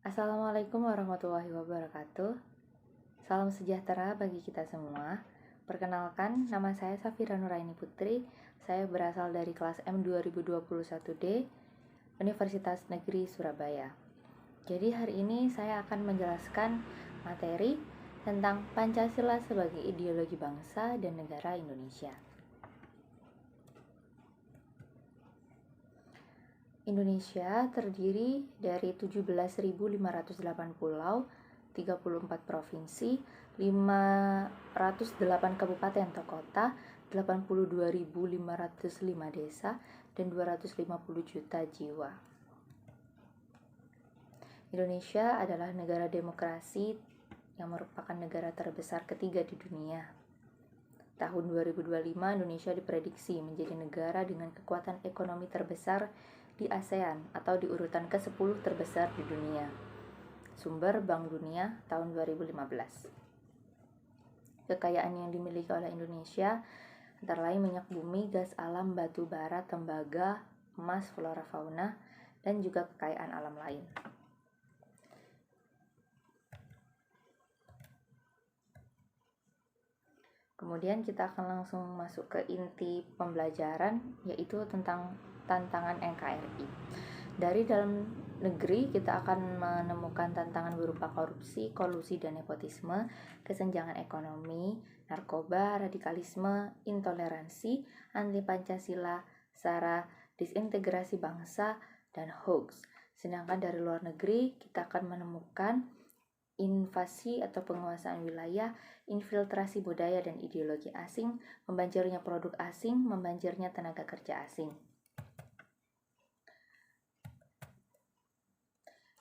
Assalamualaikum warahmatullahi wabarakatuh. Salam sejahtera bagi kita semua. Perkenalkan, nama saya Safira Nuraini Putri. Saya berasal dari kelas M 2021D, Universitas Negeri Surabaya. Jadi hari ini saya akan menjelaskan materi tentang Pancasila sebagai ideologi bangsa dan negara Indonesia. Indonesia terdiri dari 17.508 pulau, 34 provinsi, 508 kabupaten atau kota, 82.505 desa, dan 250 juta jiwa. Indonesia adalah negara demokrasi yang merupakan negara terbesar ketiga di dunia. Tahun 2025, Indonesia diprediksi menjadi negara dengan kekuatan ekonomi terbesar di ASEAN atau di urutan ke-10 terbesar di dunia. Sumber Bank Dunia tahun 2015. Kekayaan yang dimiliki oleh Indonesia antara lain minyak bumi, gas alam, batu bara, tembaga, emas, flora fauna, dan juga kekayaan alam lain. Kemudian kita akan langsung masuk ke inti pembelajaran, yaitu tentang tantangan NKRI. Dari dalam negeri kita akan menemukan tantangan berupa korupsi, kolusi, dan nepotisme, kesenjangan ekonomi, narkoba, radikalisme, intoleransi, anti Pancasila, sara, disintegrasi bangsa, dan hoax. Sedangkan dari luar negeri kita akan menemukan invasi atau penguasaan wilayah, infiltrasi budaya dan ideologi asing, membanjirnya produk asing, membanjirnya tenaga kerja asing.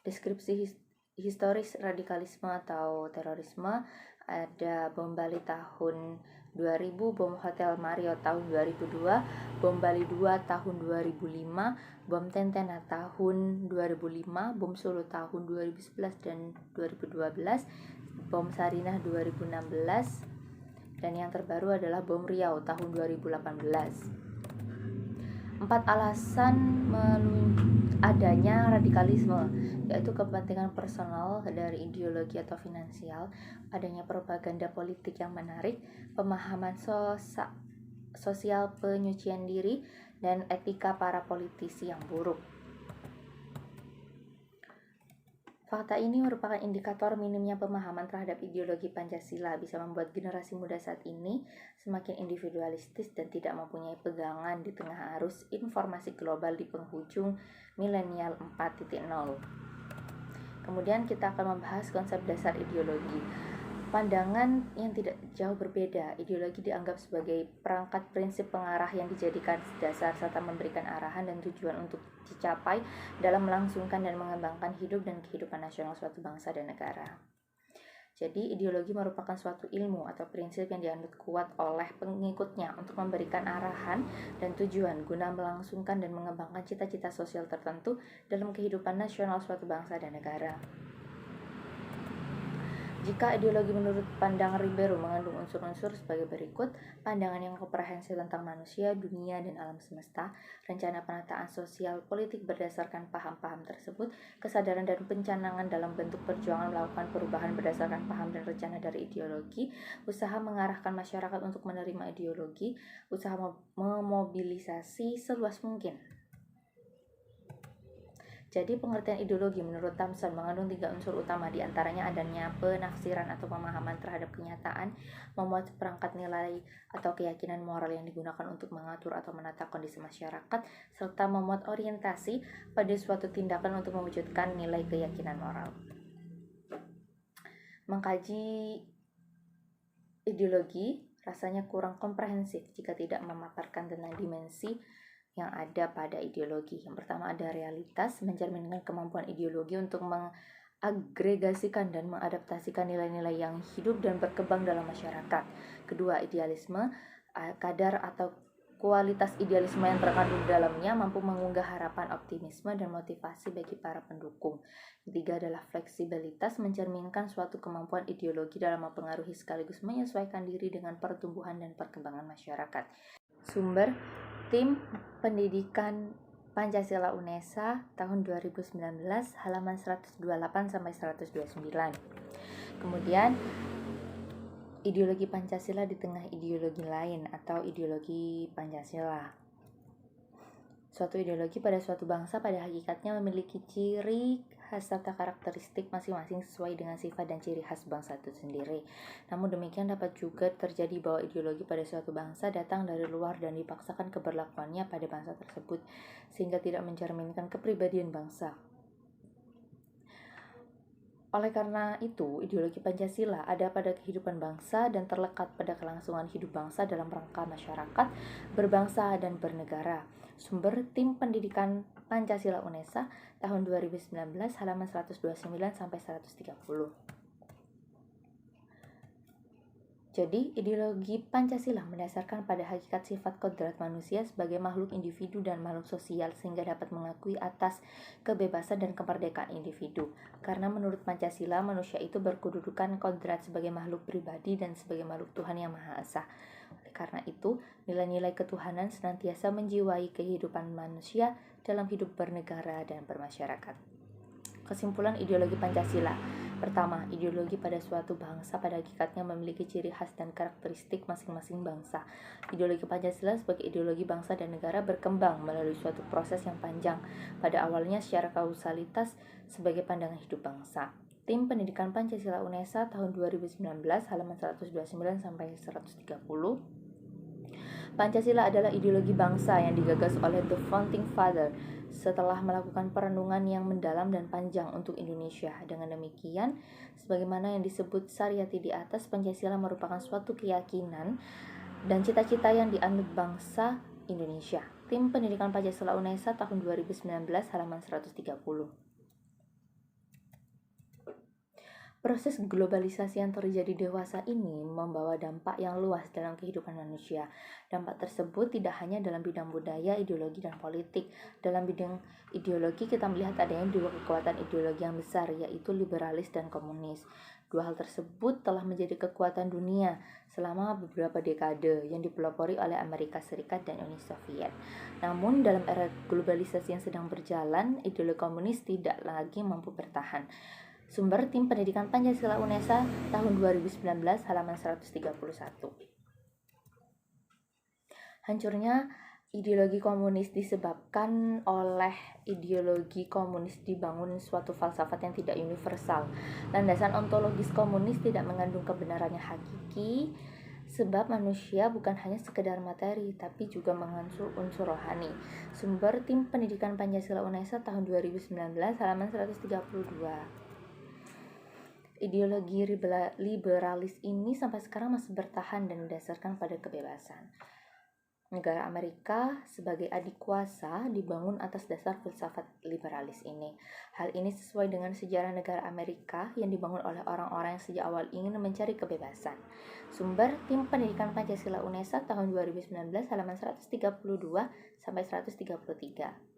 Deskripsi historis radikalisme atau terorisme, ada bom Bali tahun 2000, bom Hotel Marriott tahun 2002, bom Bali 2 tahun 2005, bom Tentena tahun 2005, bom Solo tahun 2011 dan 2012, bom Sarinah 2016, dan yang terbaru adalah bom Riau tahun 2018. 4 alasan adanya radikalisme, yaitu kepentingan personal dari ideologi atau finansial, adanya propaganda politik yang menarik, pemahaman sosial penyucian diri, dan etika para politisi yang buruk. Fakta ini merupakan indikator minimnya pemahaman terhadap ideologi Pancasila, bisa membuat generasi muda saat ini semakin individualistis dan tidak mempunyai pegangan di tengah arus informasi global di penghujung milenial 4.0. Kemudian kita akan membahas konsep dasar ideologi. Pandangan yang tidak jauh berbeda, ideologi dianggap sebagai perangkat prinsip pengarah yang dijadikan dasar serta memberikan arahan dan tujuan untuk dicapai dalam melangsungkan dan mengembangkan hidup dan kehidupan nasional suatu bangsa dan negara. Jadi ideologi merupakan suatu ilmu atau prinsip yang dianut kuat oleh pengikutnya untuk memberikan arahan dan tujuan guna melangsungkan dan mengembangkan cita-cita sosial tertentu dalam kehidupan nasional suatu bangsa dan negara. Jika ideologi menurut pandangan Ribeiro mengandung unsur-unsur sebagai berikut: pandangan yang komprehensif tentang manusia, dunia, dan alam semesta, rencana penataan sosial politik berdasarkan paham-paham tersebut, kesadaran dan pencanangan dalam bentuk perjuangan melakukan perubahan berdasarkan paham dan rencana dari ideologi, usaha mengarahkan masyarakat untuk menerima ideologi, usaha memobilisasi seluas mungkin. Jadi pengertian ideologi menurut Thomson mengandung 3 unsur utama, diantaranya adanya penafsiran atau pemahaman terhadap kenyataan, memuat perangkat nilai atau keyakinan moral yang digunakan untuk mengatur atau menata kondisi masyarakat, serta memuat orientasi pada suatu tindakan untuk mewujudkan nilai keyakinan moral. Mengkaji ideologi rasanya kurang komprehensif jika tidak memaparkan tentang dimensi yang ada pada ideologi. Yang pertama ada realitas, mencerminkan kemampuan ideologi untuk mengagregasikan dan mengadaptasikan nilai-nilai yang hidup dan berkembang dalam masyarakat. Kedua, idealisme, kadar atau kualitas idealisme yang terkandung di dalamnya mampu mengunggah harapan, optimisme, dan motivasi bagi para pendukung. Ketiga adalah fleksibilitas, mencerminkan suatu kemampuan ideologi dalam mempengaruhi sekaligus menyesuaikan diri dengan pertumbuhan dan perkembangan masyarakat. Sumber: Tim Pendidikan Pancasila UNESA tahun 2019 halaman 128 sampai 129. Kemudian ideologi Pancasila di tengah ideologi lain atau ideologi Pancasila. Suatu ideologi pada suatu bangsa pada hakikatnya memiliki ciri khas serta karakteristik masing-masing sesuai dengan sifat dan ciri khas bangsa itu sendiri. Namun demikian dapat juga terjadi bahwa ideologi pada suatu bangsa datang dari luar dan dipaksakan keberlakuannya pada bangsa tersebut sehingga tidak mencerminkan kepribadian bangsa. Oleh karena itu, ideologi Pancasila ada pada kehidupan bangsa dan terlekat pada kelangsungan hidup bangsa dalam rangka masyarakat, berbangsa, dan bernegara. Sumber Tim Pendidikan Pancasila UNESA tahun 2019 halaman 129 sampai 130. Jadi, ideologi Pancasila mendasarkan pada hakikat sifat kodrat manusia sebagai makhluk individu dan makhluk sosial sehingga dapat mengakui atas kebebasan dan kemerdekaan individu. Karena menurut Pancasila, manusia itu berkedudukan kodrat sebagai makhluk pribadi dan sebagai makhluk Tuhan yang Maha Esa. Oleh karena itu, nilai-nilai ketuhanan senantiasa menjiwai kehidupan manusia dalam hidup bernegara dan bermasyarakat. Kesimpulan ideologi Pancasila. Pertama, ideologi pada suatu bangsa pada hakikatnya memiliki ciri khas dan karakteristik masing-masing bangsa. Ideologi Pancasila sebagai ideologi bangsa dan negara berkembang melalui suatu proses yang panjang. Pada awalnya secara kausalitas sebagai pandangan hidup bangsa. Tim Pendidikan Pancasila UNESA tahun 2019 halaman 129 sampai 130. Pancasila adalah ideologi bangsa yang digagas oleh The Founding Father setelah melakukan perenungan yang mendalam dan panjang untuk Indonesia. Dengan demikian, sebagaimana yang disebut Saryati di atas, Pancasila merupakan suatu keyakinan dan cita-cita yang dianut bangsa Indonesia. Tim Pendidikan Pancasila UNESA tahun 2019 halaman 130. Proses globalisasi yang terjadi dewasa ini membawa dampak yang luas dalam kehidupan manusia. Dampak tersebut tidak hanya dalam bidang budaya, ideologi, dan politik. Dalam bidang ideologi kita melihat adanya dua kekuatan ideologi yang besar, yaitu liberalis dan komunis. Dua hal tersebut telah menjadi kekuatan dunia selama beberapa dekade yang dipelopori oleh Amerika Serikat dan Uni Soviet. Namun dalam era globalisasi yang sedang berjalan, ideologi komunis tidak lagi mampu bertahan. Sumber Tim Pendidikan Pancasila UNESA tahun 2019 halaman 131. Hancurnya ideologi komunis disebabkan oleh ideologi komunis dibangun suatu falsafat yang tidak universal. Landasan ontologis komunis tidak mengandung kebenaran yang hakiki, sebab manusia bukan hanya sekedar materi, tapi juga mengandung unsur rohani. Sumber Tim Pendidikan Pancasila UNESA tahun 2019 halaman 132. Ideologi liberalis ini sampai sekarang masih bertahan dan didasarkan pada kebebasan. Negara Amerika sebagai adik kuasa dibangun atas dasar filsafat liberalis ini. Hal ini sesuai dengan sejarah negara Amerika yang dibangun oleh orang-orang yang sejak awal ingin mencari kebebasan. Sumber Tim Pendidikan Pancasila UNESA tahun 2019 halaman 132 sampai 133.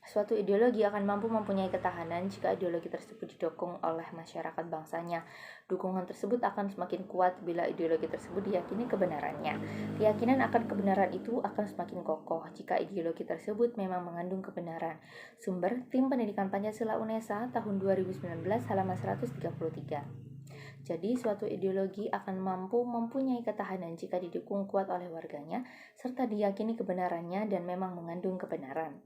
Suatu ideologi akan mampu mempunyai ketahanan jika ideologi tersebut didukung oleh masyarakat bangsanya. Dukungan tersebut akan semakin kuat bila ideologi tersebut diyakini kebenarannya. Keyakinan akan kebenaran itu akan semakin kokoh jika ideologi tersebut memang mengandung kebenaran. Sumber Tim Pendidikan Pancasila UNESA tahun 2019 halaman 133. Jadi, suatu ideologi akan mampu mempunyai ketahanan jika didukung kuat oleh warganya, serta diyakini kebenarannya dan memang mengandung kebenaran.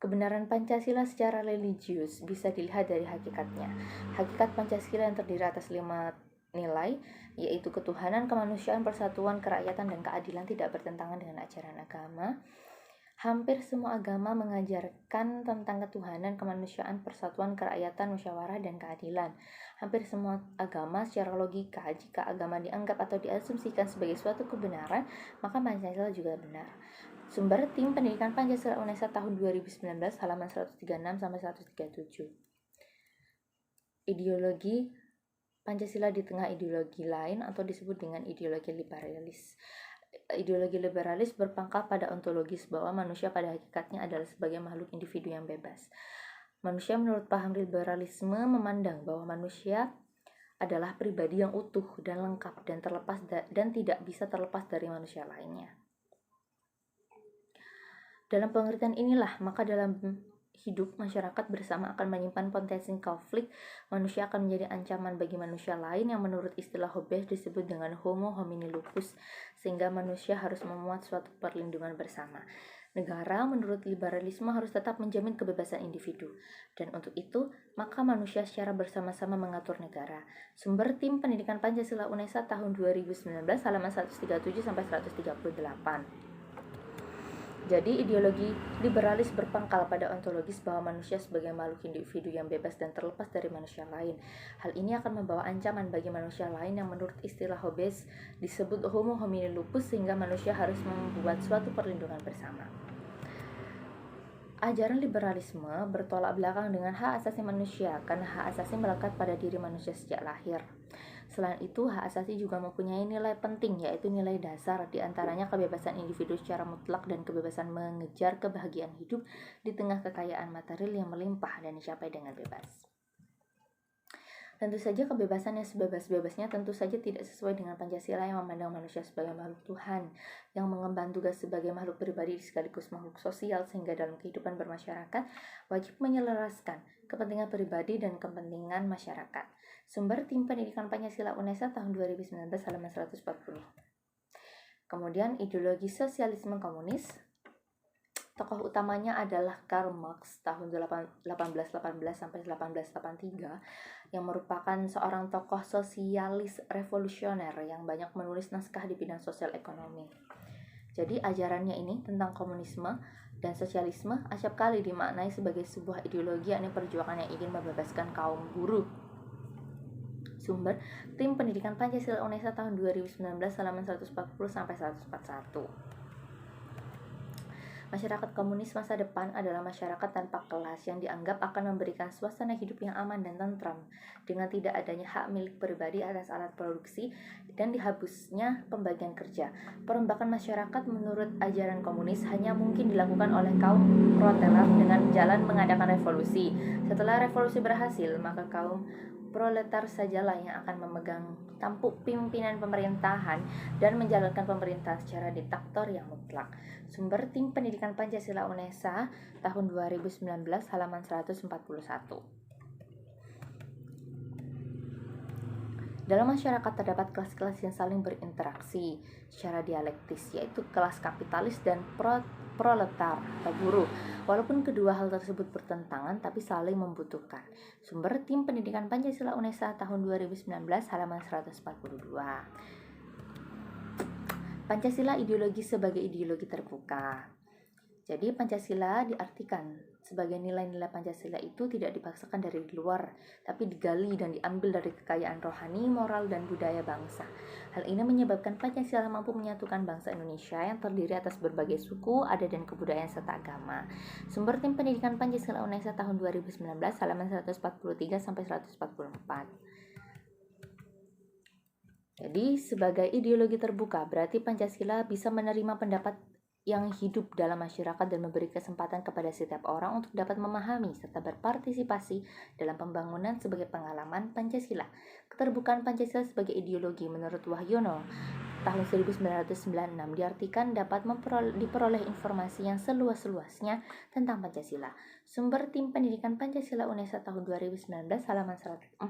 Kebenaran Pancasila secara religius bisa dilihat dari hakikatnya. Hakikat Pancasila yang terdiri atas 5 nilai, yaitu ketuhanan, kemanusiaan, persatuan, kerakyatan, dan keadilan tidak bertentangan dengan ajaran agama. Hampir semua agama mengajarkan tentang ketuhanan, kemanusiaan, persatuan, kerakyatan, musyawarah, dan keadilan. Hampir semua agama secara logika, jika agama dianggap atau diasumsikan sebagai suatu kebenaran, maka Pancasila juga benar. Sumber Tim Pendidikan Pancasila UNESA tahun 2019 halaman 136 sampai 137. Ideologi Pancasila di tengah ideologi lain atau disebut dengan ideologi liberalis. Ideologi liberalis berpangkal pada ontologis bahwa manusia pada hakikatnya adalah sebagai makhluk individu yang bebas. Manusia menurut paham liberalisme memandang bahwa manusia adalah pribadi yang utuh dan lengkap dan tidak bisa terlepas dari manusia lainnya. Dalam pengertian inilah, maka dalam hidup masyarakat bersama akan menyimpan potensi konflik. Manusia akan menjadi ancaman bagi manusia lain yang menurut istilah Hobbes disebut dengan homo homini lupus, sehingga manusia harus memuat suatu perlindungan bersama. Negara menurut liberalisme harus tetap menjamin kebebasan individu, dan untuk itu maka manusia secara bersama-sama mengatur negara. Sumber tim pendidikan Pancasila UNESA tahun 2019 halaman 137 sampai 138. Jadi ideologi liberalis berpangkal pada ontologis bahwa manusia sebagai makhluk individu yang bebas dan terlepas dari manusia lain. Hal ini akan membawa ancaman bagi manusia lain yang menurut istilah Hobbes disebut homo homini lupus, sehingga manusia harus membuat suatu perlindungan bersama. Ajaran liberalisme bertolak belakang dengan hak asasi manusia, karena hak asasi melekat pada diri manusia sejak lahir. Selain itu, hak asasi juga mempunyai nilai penting, yaitu nilai dasar, diantaranya kebebasan individu secara mutlak dan kebebasan mengejar kebahagiaan hidup di tengah kekayaan material yang melimpah dan dicapai dengan bebas. Tentu saja kebebasan yang sebebas-bebasnya tentu saja tidak sesuai dengan Pancasila yang memandang manusia sebagai makhluk Tuhan, yang mengemban tugas sebagai makhluk pribadi sekaligus makhluk sosial, sehingga dalam kehidupan bermasyarakat wajib menyelaraskan kepentingan pribadi dan kepentingan masyarakat. Sumber tim pendidikan Pancasila UNESA tahun 2019 halaman 140. Kemudian ideologi sosialisme komunis. Tokoh utamanya adalah Karl Marx tahun 1818 sampai 1883, yang merupakan seorang tokoh sosialis revolusioner yang banyak menulis naskah di bidang sosial ekonomi. Jadi ajarannya ini tentang komunisme dan sosialisme acap kali dimaknai sebagai sebuah ideologi, yakni perjuangan yang ingin membebaskan kaum buruh. Sumber tim pendidikan Pancasila UNESA tahun 2019 halaman 140 sampai 141. Masyarakat komunis masa depan adalah masyarakat tanpa kelas yang dianggap akan memberikan suasana hidup yang aman dan tentram, dengan tidak adanya hak milik pribadi atas alat produksi dan dihapusnya pembagian kerja. Perombakan masyarakat menurut ajaran komunis hanya mungkin dilakukan oleh kaum proletar dengan jalan mengadakan revolusi. Setelah revolusi berhasil, maka kaum proletar sajalah yang akan memegang tampuk pimpinan pemerintahan dan menjalankan pemerintahan secara diktator yang mutlak. Sumber tim pendidikan Pancasila UNESA tahun 2019 halaman 141. Dalam masyarakat terdapat kelas-kelas yang saling berinteraksi secara dialektis, yaitu kelas kapitalis dan proletar atau buruh. Walaupun kedua hal tersebut bertentangan, tapi saling membutuhkan. Sumber tim pendidikan Pancasila UNESA tahun 2019 halaman 142. Pancasila ideologi sebagai ideologi terbuka. Jadi Pancasila diartikan sebagai nilai-nilai Pancasila itu tidak dipaksakan dari luar, tapi digali dan diambil dari kekayaan rohani, moral, dan budaya bangsa. Hal ini menyebabkan Pancasila mampu menyatukan bangsa Indonesia yang terdiri atas berbagai suku, adat, dan kebudayaan serta agama. Sumber tim pendidikan Pancasila UNESA tahun 2019 halaman 143 sampai 144. Jadi sebagai ideologi terbuka berarti Pancasila bisa menerima pendapat yang hidup dalam masyarakat dan memberi kesempatan kepada setiap orang untuk dapat memahami serta berpartisipasi dalam pembangunan sebagai pengalaman Pancasila. Keterbukaan Pancasila sebagai ideologi menurut Wahyono tahun 1996 diartikan dapat diperoleh informasi yang seluas-luasnya tentang Pancasila. Sumber tim pendidikan Pancasila UNESA tahun 2019 halaman 144.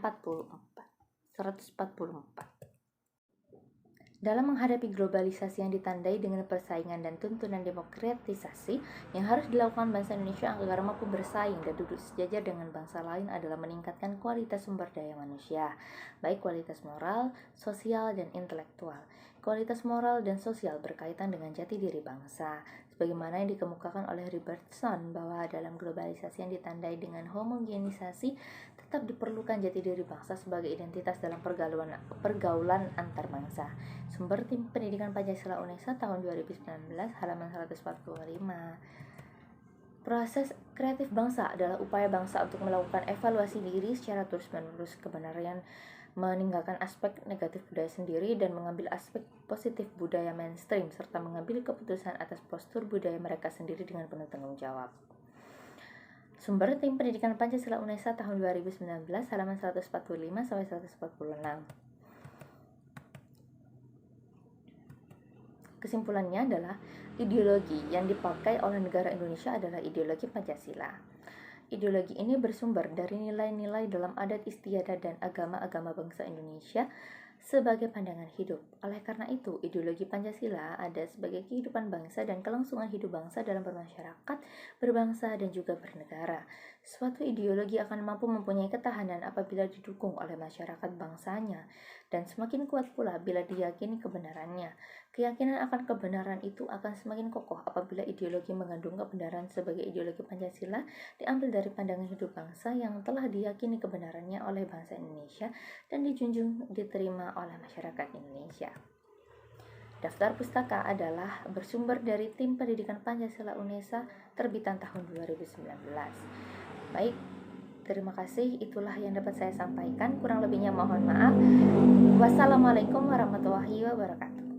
Dalam menghadapi globalisasi yang ditandai dengan persaingan dan tuntunan demokratisasi yang harus dilakukan bangsa Indonesia agar mampu bersaing dan duduk sejajar dengan bangsa lain adalah meningkatkan kualitas sumber daya manusia, baik kualitas moral, sosial, dan intelektual. Kualitas moral dan sosial berkaitan dengan jati diri bangsa, sebagaimana yang dikemukakan oleh Robertson bahwa dalam globalisasi yang ditandai dengan homogenisasi tetap diperlukan jati diri bangsa sebagai identitas dalam pergaulan antar bangsa. Sumber tim pendidikan Pancasila UNESA tahun 2019 halaman 145. Proses kreatif bangsa adalah upaya bangsa untuk melakukan evaluasi diri secara terus-menerus, kebenaran meninggalkan aspek negatif budaya sendiri dan mengambil aspek positif budaya mainstream, serta mengambil keputusan atas postur budaya mereka sendiri dengan penuh tanggung jawab. Sumber tim pendidikan Pancasila UNESA tahun 2019 halaman 145 sampai 146. Kesimpulannya adalah ideologi yang dipakai oleh negara Indonesia adalah ideologi Pancasila. Ideologi ini bersumber dari nilai-nilai dalam adat istiadat dan agama-agama bangsa Indonesia sebagai pandangan hidup. Oleh karena itu, ideologi Pancasila ada sebagai kehidupan bangsa dan kelangsungan hidup bangsa dalam bermasyarakat, berbangsa, dan juga bernegara. Suatu ideologi akan mampu mempunyai ketahanan apabila didukung oleh masyarakat bangsanya, dan semakin kuat pula bila diyakini kebenarannya. Keyakinan akan kebenaran itu akan semakin kokoh apabila ideologi mengandung kebenaran sebagai ideologi Pancasila diambil dari pandangan hidup bangsa yang telah diyakini kebenarannya oleh bangsa Indonesia dan dijunjung diterima oleh masyarakat Indonesia. Daftar pustaka adalah bersumber dari Tim Pendidikan Pancasila UNESA terbitan tahun 2019. Baik, terima kasih. Itulah yang dapat saya sampaikan. Kurang lebihnya mohon maaf. Wassalamualaikum warahmatullahi wabarakatuh.